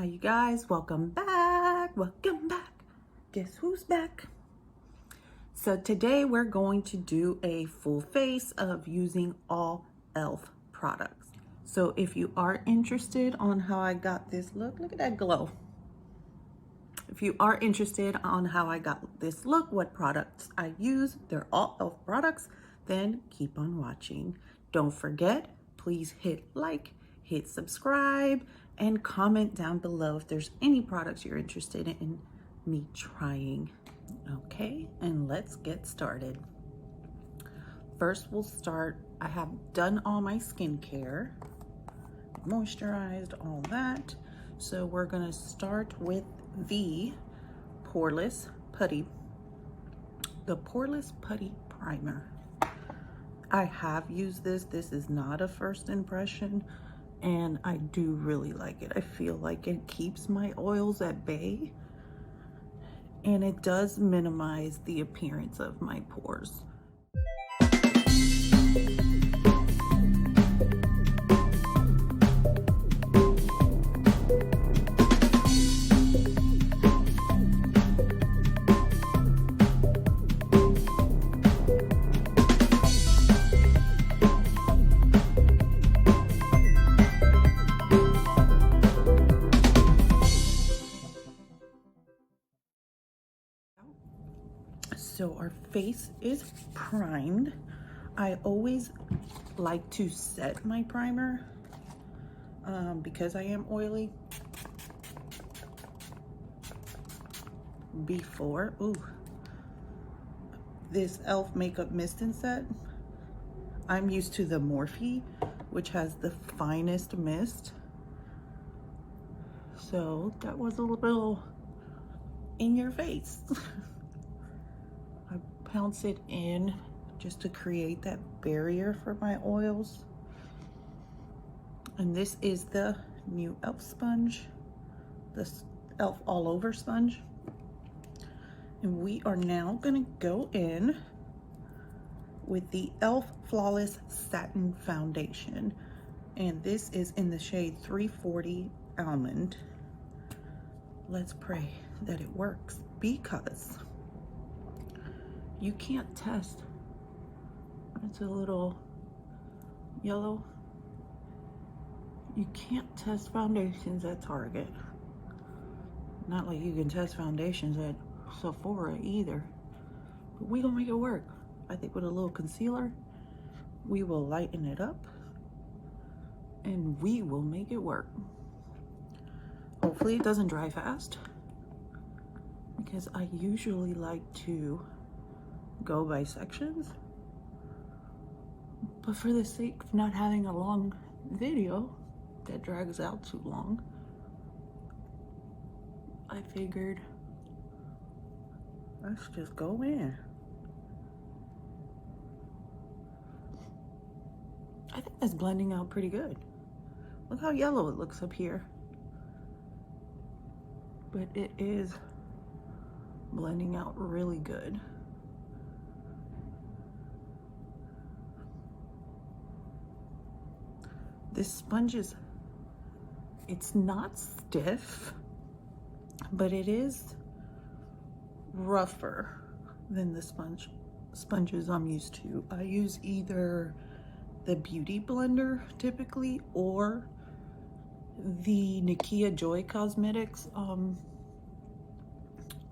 Hi you guys, welcome back. Guess who's back? So today we're going to do a full face of using all e.l.f. products. So if you are interested on how I got this look at that glow. If you are interested on how I got this look, what products I use, they're all e.l.f. products, then keep on watching. Don't forget, please hit like, hit subscribe, and comment down below if there's any products you're interested in me trying. Okay, and let's get started. First, we'll start. I have done all my skincare, moisturized, all that. So we're gonna start with the Poreless Putty Primer. I have used this. This is not a first impression, and I do really like it. I feel like it keeps my oils at bay, and it does minimize the appearance of my pores. So our face is primed. I always like to set my primer because I am oily before. This e.l.f. makeup mist and set. I'm used to the Morphe, which has the finest mist. So that was a little in your face. Pounce it in just to create that barrier for my oils. And this is the new e.l.f. sponge, this e.l.f. all over sponge. And we are now gonna go in with the e.l.f. Flawless Satin Foundation. And this is in the shade 340 Almond. Let's pray that it works, because you can't test. It's a little yellow. You can't test foundations at Target. Not like you can test foundations at Sephora either. But we gonna make it work. I think with a little concealer, we will lighten it up and we will make it work. Hopefully it doesn't dry fast, because I usually like to go by sections, but for the sake of not having a long video that drags out too long, I figured let's just go in. I think that's blending out pretty good. Look how yellow it looks up here, but it is blending out really good. This sponge is, it's not stiff, but it is rougher than the sponges I'm used to. I use either the Beauty Blender typically, or the Nikia Joy Cosmetics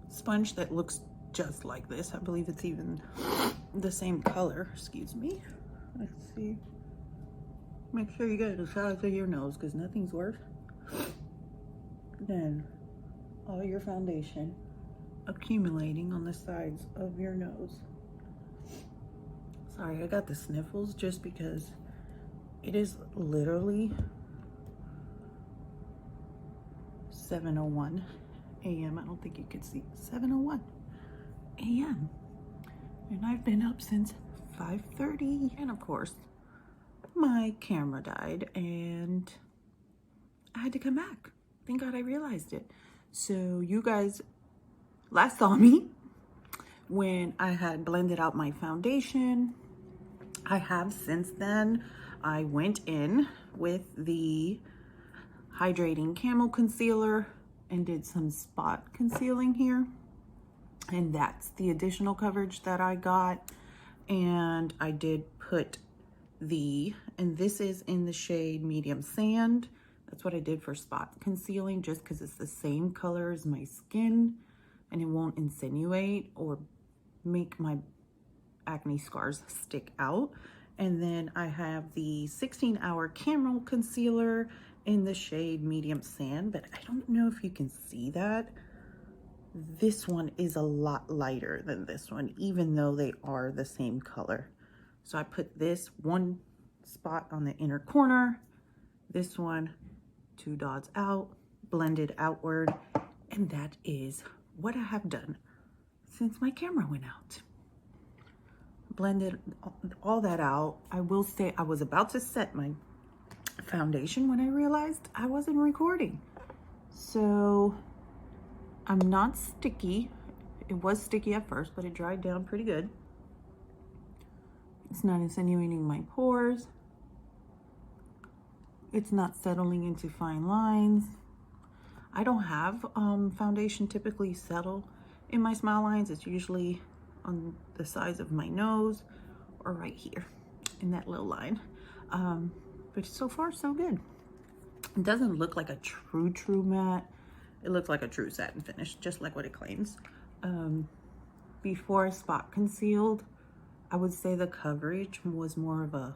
sponge that looks just like this. I believe it's even the same color. Excuse me. Let's see. Make sure you get the size of your nose, because nothing's worse than all your foundation accumulating on the sides of your nose. Sorry, I got the sniffles just because it is literally 7:01 a.m. I don't think you could see. 7:01 a.m. and I've been up since 5:30, and of course my camera died and I had to come back. Thank God I realized it. So you guys last saw me when I had blended out my foundation. I have since then, I went in with the hydrating Camo Concealer and did some spot concealing here. And that's the additional coverage that I got. And I did put and this is in the shade Medium Sand. That's what I did for spot concealing, just because it's the same color as my skin and it won't insinuate or make my acne scars stick out. And then I have the 16-hour Camo Concealer in the shade Medium Sand, but I don't know if you can see that. This one is a lot lighter than this one, even though they are the same color. So I put this one spot on the inner corner, this one 2 dots out, blended outward, and that is what I have done since my camera went out. Blended all that out. I will say I was about to set my foundation when I realized I wasn't recording. So I'm not sticky. It was sticky at first, but it dried down pretty good. It's not insinuating my pores. It's not settling into fine lines. I don't have foundation typically settle in my smile lines. It's usually on the sides of my nose or right here in that little line. But so far so good. It doesn't look like a true matte. It looks like a true satin finish, just like what it claims. Before I spot concealed, I would say the coverage was more of a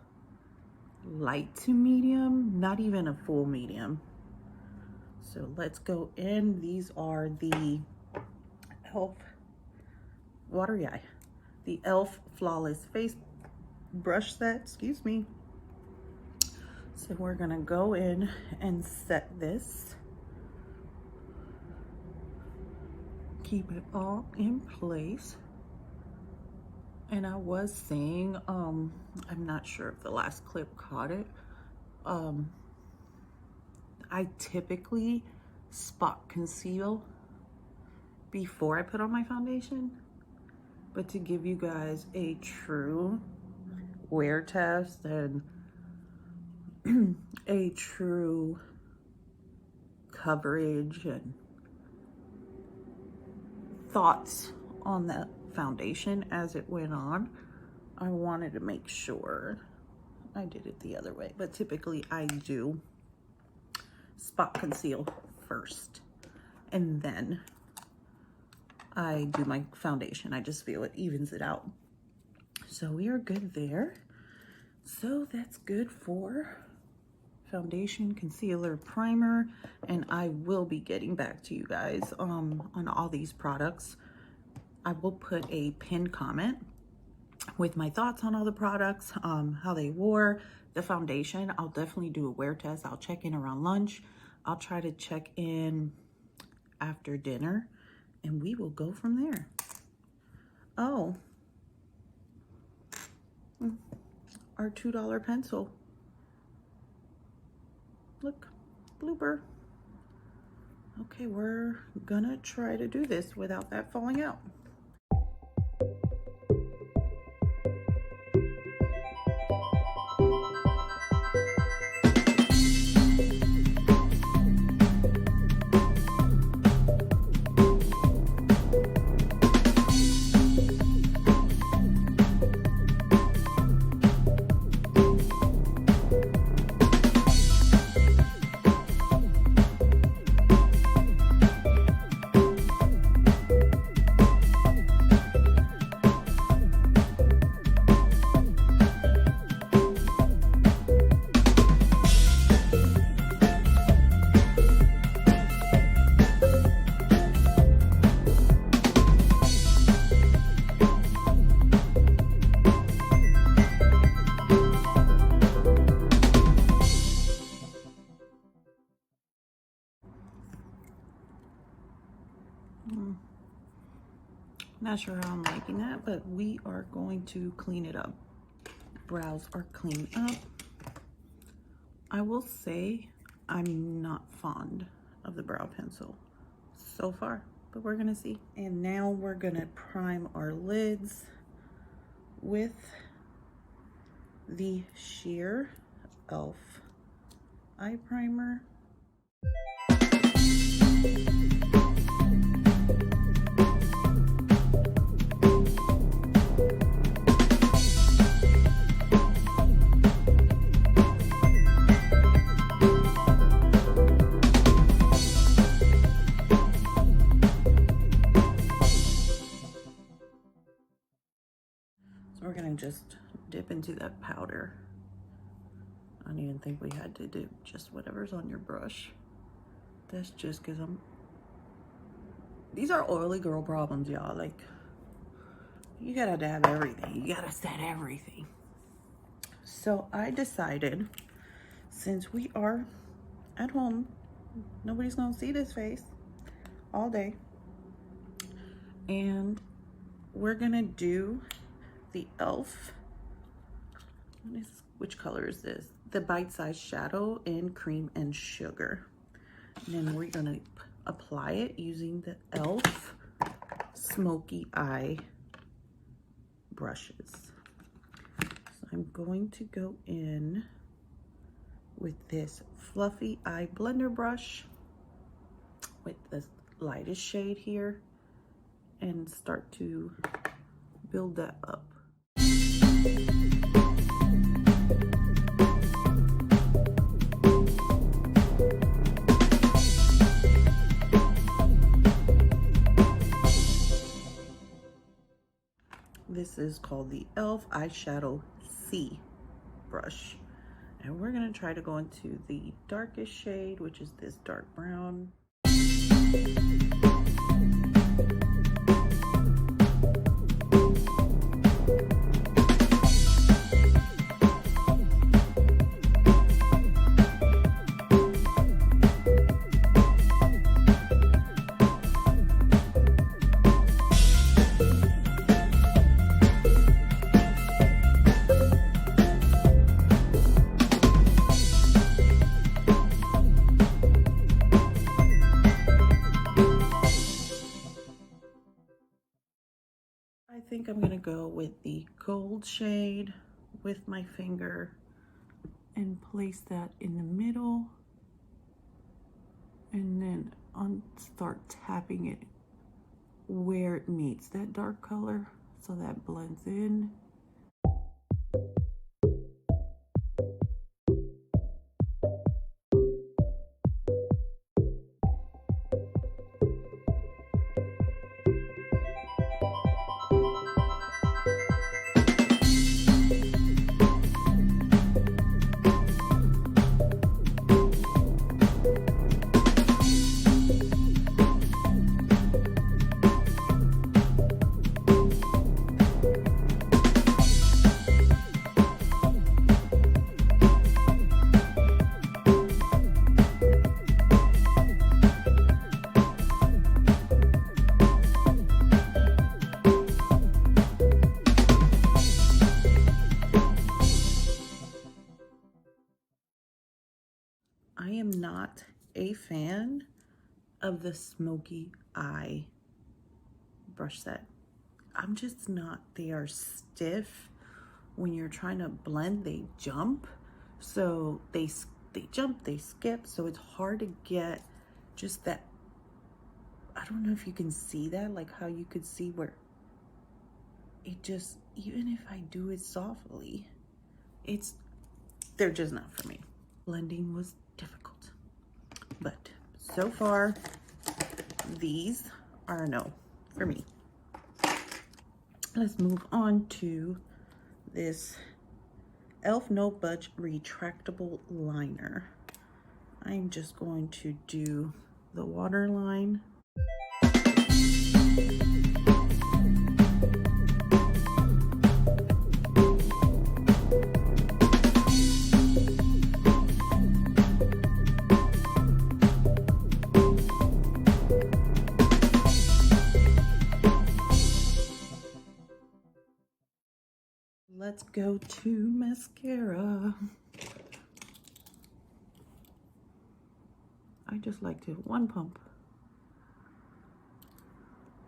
light to medium, not even a full medium. So let's go in. These are the e.l.f. watery eye, the e.l.f. flawless face brush set, excuse me. So we're gonna go in and set this. Keep it all in place. And I was saying, I'm not sure if the last clip caught it. I typically spot conceal before I put on my foundation, but to give you guys a true wear test and a true coverage and thoughts on that foundation as it went on, I wanted to make sure I did it the other way. But typically I do spot conceal first and then I do my foundation. I just feel it evens it out. So we are good there. So that's good for foundation, concealer, primer, and I will be getting back to you guys on all these products. I will put a pinned comment with my thoughts on all the products, how they wore. The foundation, I'll definitely do a wear test. I'll check in around lunch. I'll try to check in after dinner, and we will go from there. Oh, our $2 pencil. Look, blooper. Okay, we're gonna try to do this without that falling out. Not sure how I'm liking that, but we are going to clean it up. Brows are clean up. I will say I'm not fond of the brow pencil so far, but we're gonna see. And now we're gonna prime our lids with the sheer e.l.f. eye primer. So we're gonna just dip into that powder. I don't even think we had to do just whatever's on your brush. That's just because these are oily girl problems, y'all. Like, you gotta have everything. You gotta set everything. So I decided, since we are at home, nobody's gonna see this face all day, and we're gonna do the e.l.f. Which color is this? The bite-sized shadow in Cream and Sugar. And then we're gonna apply it using the e.l.f. Smokey Eye brushes. So I'm going to go in with this fluffy eye blender brush with the lightest shade here and start to build that up. This is called the e.l.f. Eyeshadow C brush. And we're gonna try to go into the darkest shade, which is this dark brown. I think I'm gonna go with the gold shade with my finger and place that in the middle, and then start tapping it where it meets that dark color so that blends in. I am not a fan of the Smokey Eye brush set. I'm just not. They are stiff. When you're trying to blend, they jump. So they jump, they skip. So it's hard to get just that. I don't know if you can see that, like how you could see where it just, even if I do it softly, they're just not for me. Blending was difficult, but so far these are a no for me. Let's move on to this e.l.f. No Budge Retractable Liner. I'm just going to do the waterline. Let's go to mascara. I just like to one pump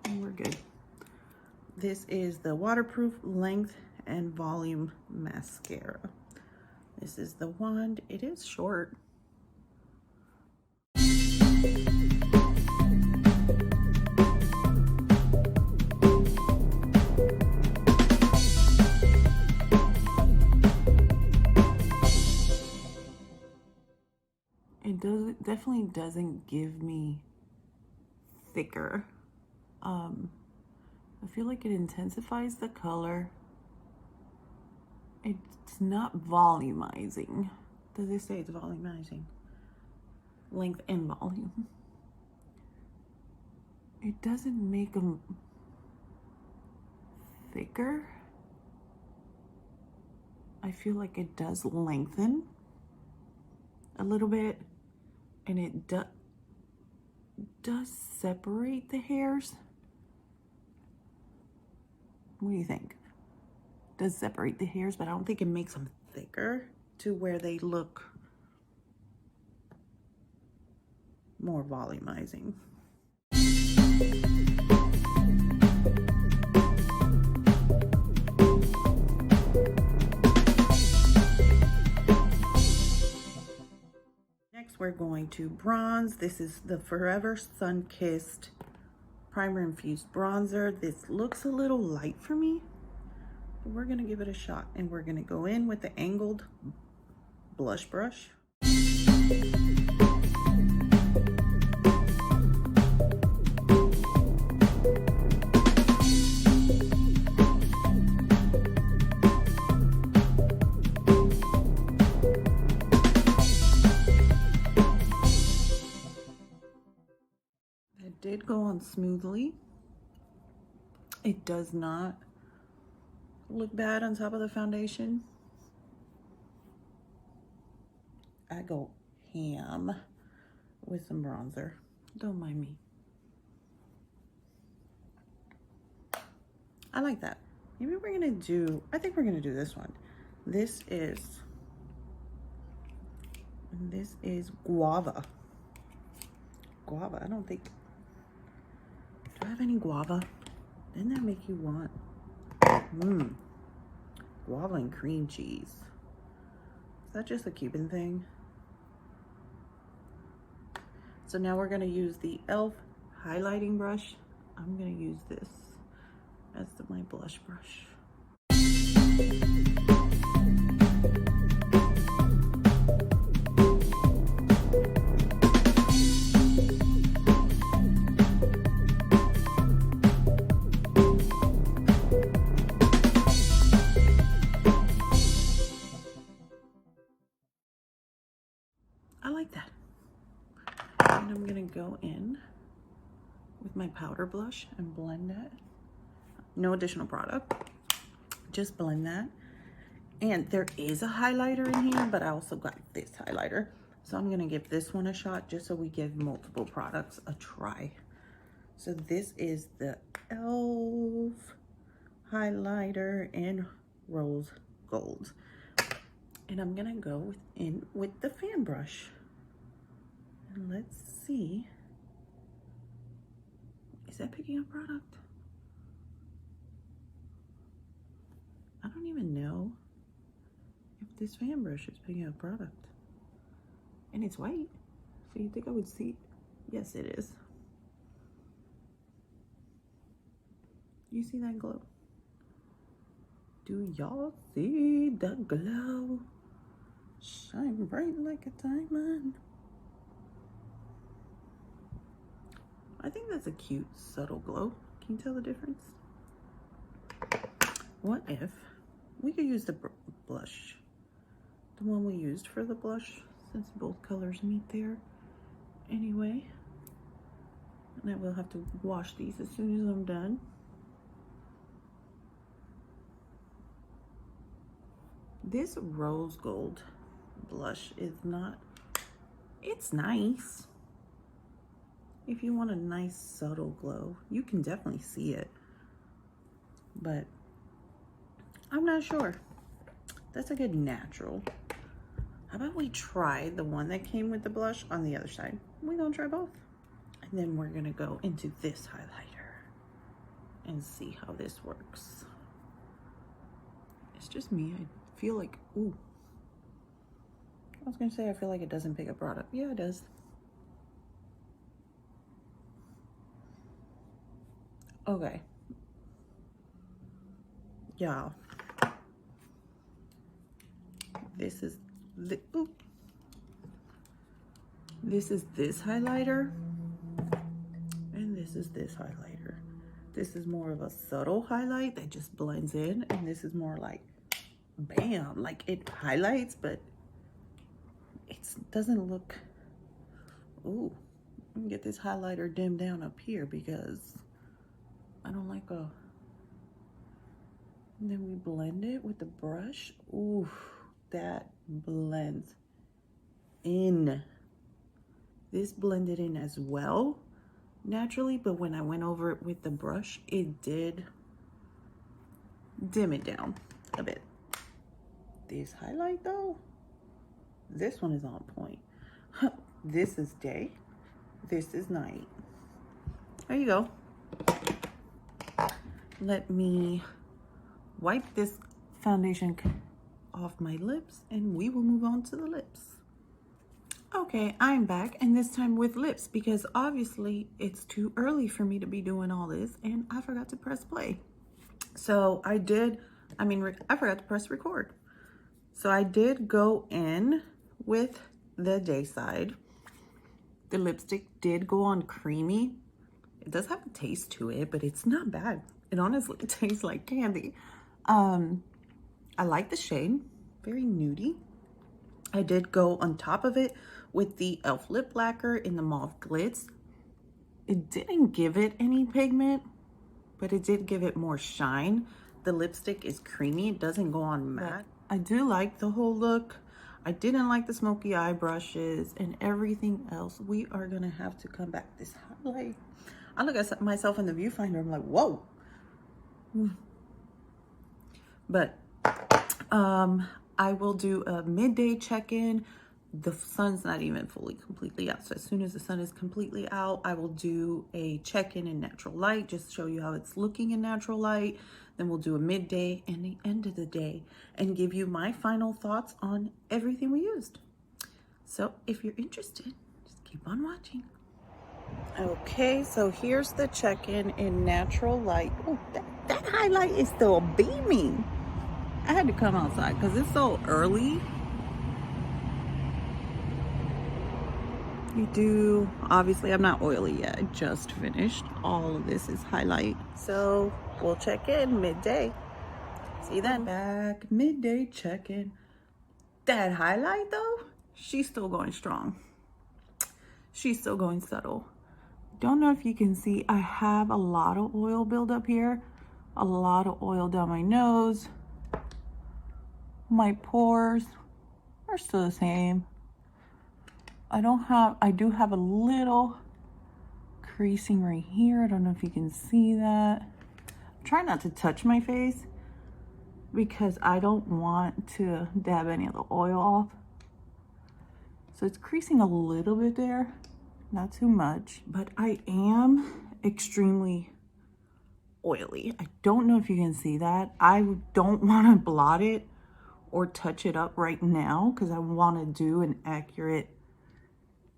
and we're good. This is the Waterproof Length and Volume Mascara. This is the wand. It is short. It definitely doesn't give me thicker. I feel like it intensifies the color. It's not volumizing. Does it say it's volumizing? Length and volume. It doesn't make them thicker. I feel like it does lengthen a little bit, and it does separate the hairs. What do you think? It does separate the hairs, but I don't think it makes them thicker to where they look more volumizing. Next, we're going to bronze. This is the Forever Sun-Kissed Primer Infused Bronzer. This looks a little light for me, but we're gonna give it a shot, and we're gonna go in with the angled blush brush. Did go on smoothly. It does not look bad on top of the foundation. I go ham with some bronzer. Don't mind me. I like that. Maybe we're gonna do, I think we're gonna do this one. This is Guava. Guava, I don't think, do I have any guava? Didn't that make you want? Guava and cream cheese. Is that just a Cuban thing? So now we're gonna use the e.l.f. highlighting brush. I'm gonna use this as my blush brush. I like that. And I'm gonna go in with my powder blush and blend that. No additional product, just blend that. And there is a highlighter in here, but I also got this highlighter. So I'm gonna give this one a shot just so we give multiple products a try. So this is the e.l.f. highlighter in rose gold. And I'm gonna go in with the fan brush. And let's see. Is that picking up product? I don't even know if this fan brush is picking up product. And it's white. So you think I would see? Yes, it is. You see that glow? Do y'all see the glow? Shine bright like a diamond. I think that's a cute, subtle glow. Can you tell the difference? What if we could use the blush, the one we used for the blush, since both colors meet there anyway. And I will have to wash these as soon as I'm done. This rose gold blush is not, it's nice. If you want a nice subtle glow, you can definitely see it, but I'm not sure. That's a good natural. How about we try the one that came with the blush on the other side? We're gonna try both. And then we're gonna go into this highlighter and see how this works. It's just me, I feel like, ooh. I was gonna say I feel like it doesn't pick up product. Yeah, it does. Okay. Y'all. This is the, this is this highlighter. And this is this highlighter. This is more of a subtle highlight that just blends in. And this is more like, bam, like it highlights, but it doesn't look, ooh. Let me get this highlighter dimmed down up here because I don't like a, and then we blend it with the brush. Ooh, that blends in. This blended in as well naturally, but when I went over it with the brush, it did dim it down a bit. This highlight though, this one is on point. This is day, this is night. There you go. Let me wipe this foundation off my lips and we will move on to the lips. Okay, I'm back, and this time with lips because obviously it's too early for me to be doing all this and I forgot to press play. So I forgot to press record. So I did go in with the day side. The lipstick did go on creamy. It does have a taste to it, but it's not bad. It honestly tastes like candy. I like the shade, very nudie. I did go on top of it with the e.l.f. lip lacquer in the Mauve Glitz. It didn't give it any pigment, but it did give it more shine. The lipstick is creamy, it doesn't go on matte. I do like the whole look. I didn't like the Smokey Eye brushes and everything else. We are gonna have to come back. This highlight, I look at myself in the viewfinder, I'm like, whoa. But I will do a midday check-in. The sun's not even fully completely out, so as soon as the sun is completely out, I will do a check-in in natural light, just show you how it's looking in natural light. Then we'll do a midday and the end of the day and give you my final thoughts on everything we used. So if you're interested, just keep on watching. Okay, so here's the check-in in natural light. Oh, that highlight is still beaming. I had to come outside because it's so early. You do, obviously I'm not oily yet. I just finished. All of this is highlight. So we'll check in midday. See you then. Back, midday check-in. That highlight though, she's still going strong. She's still going subtle. Don't know if you can see, I have a lot of oil build up here. A lot of oil down my nose. My pores are still the same. I do have a little creasing right here. I don't know if you can see that. Try not to touch my face because I don't want to dab any of the oil off. So it's creasing a little bit there, not too much, but I am extremely oily. I don't know if you can see that. I don't want to blot it or touch it up right now because I want to do an accurate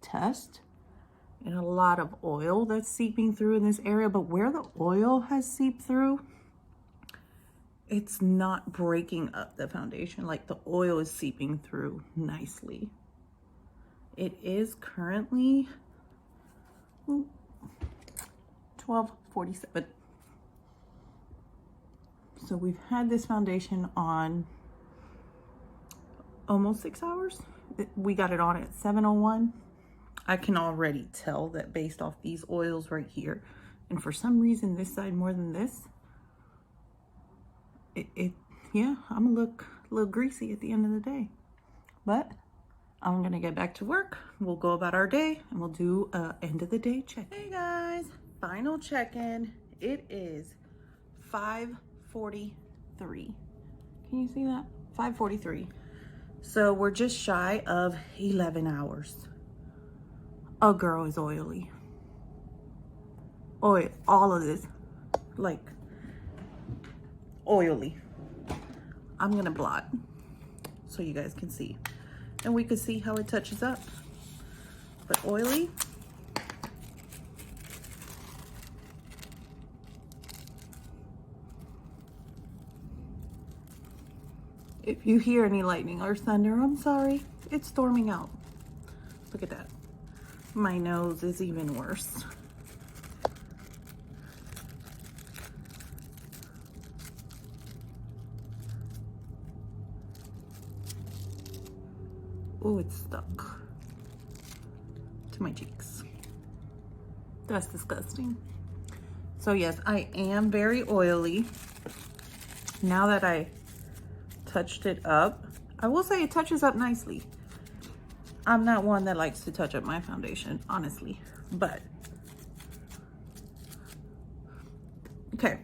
test. And a lot of oil that's seeping through in this area, but where the oil has seeped through, it's not breaking up the foundation. Like the oil is seeping through nicely. It is currently 12:47. So we've had this foundation on almost 6 hours. We got it on at 7:01. I can already tell that based off these oils right here, and for some reason this side more than this, yeah, I'm gonna look a little greasy at the end of the day. But I'm gonna get back to work. We'll go about our day and we'll do a end of the day check. Hey guys, final check-in. It is 5:43. Can you see that? 5:43. So we're just shy of 11 hours. A girl is oily. Oil, all of this, like oily. I'm gonna blot so you guys can see. And we can see how it touches up. But oily. If you hear any lightning or thunder, I'm sorry. It's storming out. Look at that. My nose is even worse. Oh, it's stuck to my cheeks. That's disgusting. So yes, I am very oily. Now that I touched it up, I will say it touches up nicely. I'm not one that likes to touch up my foundation, honestly, but okay.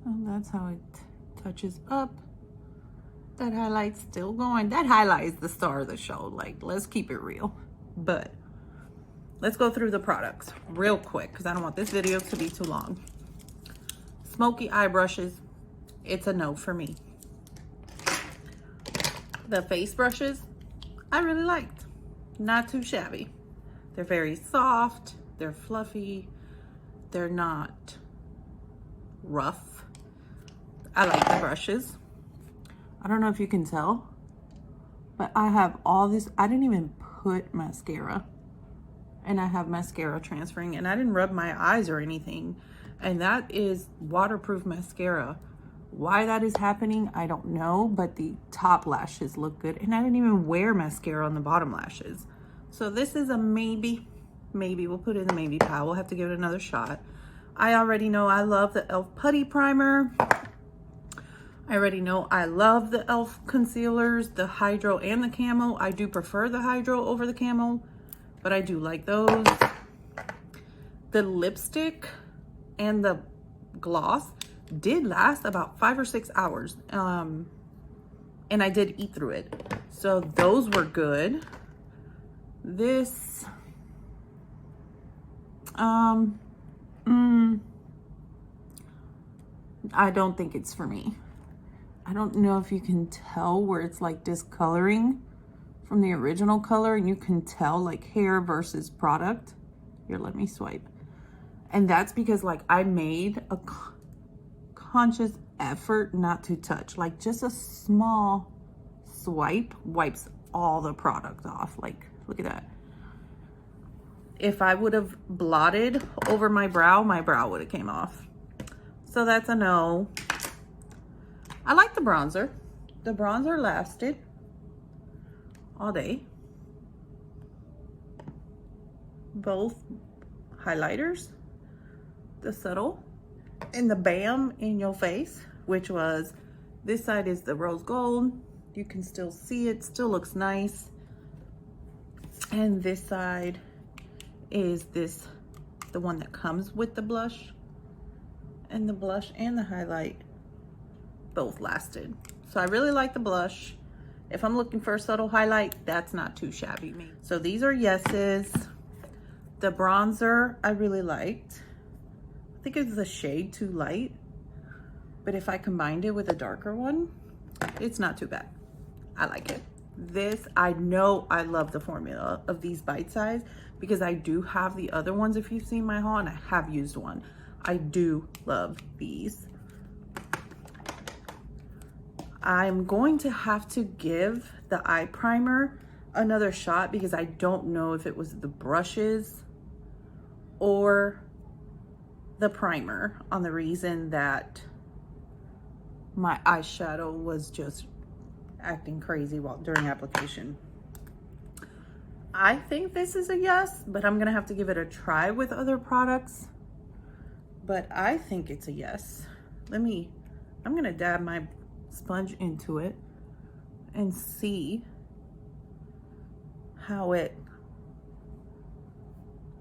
So that's how it touches up. That highlight's still going. That highlight is the star of the show. Like, let's keep it real. But let's go through the products real quick because I don't want this video to be too long. Smokey Eye Brushes, it's a no for me. The face brushes, I really liked. Not too shabby. They're very soft. They're fluffy. They're not rough. I like the brushes. I don't know if you can tell, but I have all this. I didn't even put mascara, and I have mascara transferring, and I didn't rub my eyes or anything, and that is waterproof mascara. Why that is happening, I don't know, but the top lashes look good, and I didn't even wear mascara on the bottom lashes. So this is a maybe. Maybe we'll put it in the maybe pile. We'll have to give it another shot. I already know I love the e.l.f. Putty Primer. I already know I love the e.l.f. concealers, the Hydro and the Camo. I do prefer the Hydro over the Camo, but I do like those. The lipstick and the gloss did last about 5 or 6 hours. And I did eat through it. So those were good. This, I don't think it's for me. I don't know if you can tell where it's like discoloring from the original color, and you can tell like hair versus product. Here, let me swipe. And that's because like I made a conscious effort not to touch. Like just a small swipe wipes all the product off. Like, look at that. If I would have blotted over my brow would have came off. So that's a no. I like the bronzer. The bronzer lasted all day. Both highlighters, the subtle and the bam in your face, which was, this side is the rose gold. You can still see it, still looks nice. And this side is this, the one that comes with the blush. And the blush and the highlight both lasted. So I really like the blush. If I'm looking for a subtle highlight, that's not too shabby me. So these are yeses. The bronzer I really liked. I think it's the shade too light, but if I combined it with a darker one, it's not too bad. I like it. This, I know I love the formula of these bite size because I do have the other ones if you've seen my haul, and I have used one. I do love these. I'm going to have to give the eye primer another shot because I don't know if it was the brushes or the primer, on the reason that my eyeshadow was just acting crazy during application. I think this is a yes, but I'm gonna have to give it a try with other products. But I think it's a yes. I'm gonna dab my sponge into it and see how it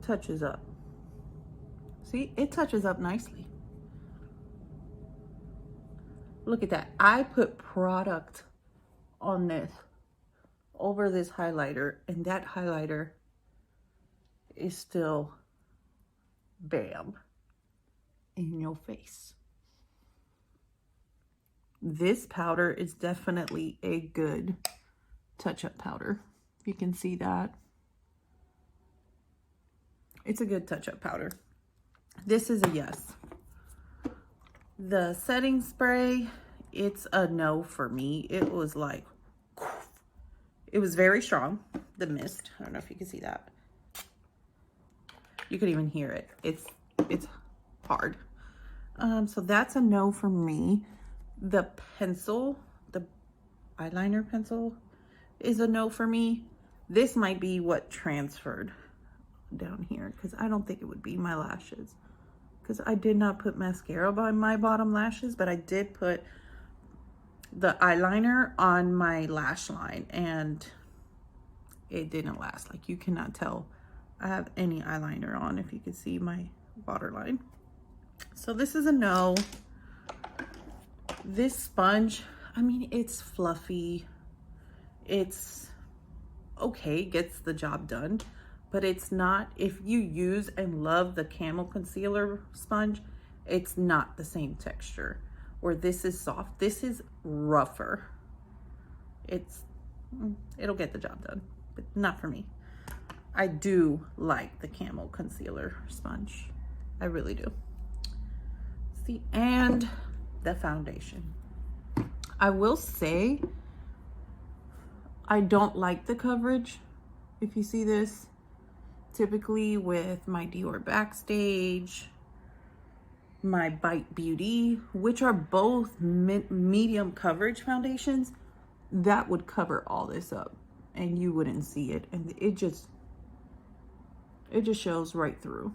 touches up. See, it touches up nicely. Look at that. I put product on this over this highlighter, and that highlighter is still bam in your face. This powder is definitely a good touch-up powder. You can see that. It's a good touch-up powder. This is a yes. The setting spray, it's a no for me. It was like, it was very strong, the mist. I don't know if you can see that. You could even hear it. It's hard. So that's a no for me. The pencil, the eyeliner pencil is a no for me. This might be what transferred down here because I don't think it would be my lashes, because I did not put mascara by my bottom lashes, but I did put the eyeliner on my lash line and it didn't last. Like, you cannot tell I have any eyeliner on if you can see my waterline. So this is a no. This sponge, I mean, it's fluffy. It's okay, gets the job done, but it's not, if you use and love the Camo Concealer sponge, it's not the same texture. Where this is soft, this is rougher. It'll get the job done, but not for me. I do like the Camo Concealer sponge. I really do. See, and the foundation. I will say, I don't like the coverage. If you see this, typically with my Dior Backstage, my Bite Beauty, which are both medium coverage foundations, that would cover all this up and you wouldn't see it, and it just shows right through.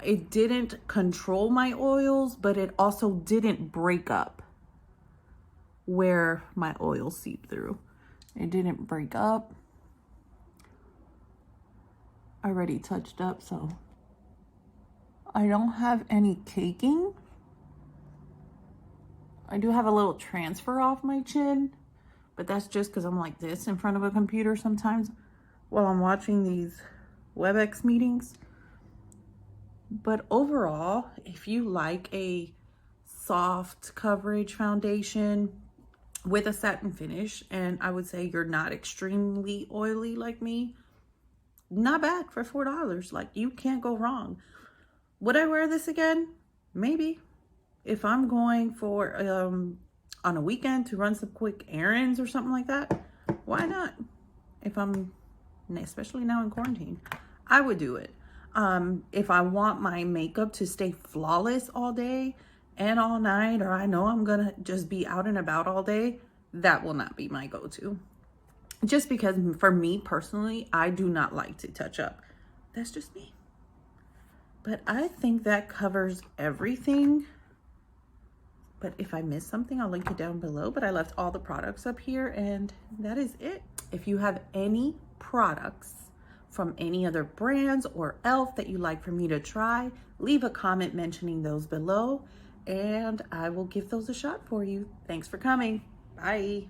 It didn't control my oils, but it also didn't break up where my oils seep through. It didn't break up. I already touched up, so I don't have any caking. I do have a little transfer off my chin, but that's just because I'm like this in front of a computer sometimes while I'm watching these WebEx meetings. But overall, if you like a soft coverage foundation with a satin finish, and I would say you're not extremely oily like me, not bad for $4. Like, you can't go wrong. Would I wear this again? Maybe. If I'm going for on a weekend to run some quick errands or something like that, why not? If I'm, especially now in quarantine, I would do it. If I want my makeup to stay flawless all day and all night, or I know I'm gonna just be out and about all day, that will not be my go-to. Just because for me personally, I do not like to touch up. That's just me. But I think that covers everything. But if I missed something, I'll link it down below. But I left all the products up here, and that is it. If you have any products from any other brands or e.l.f. that you'd like for me to try, leave a comment mentioning those below, and I will give those a shot for you. Thanks for coming. Bye.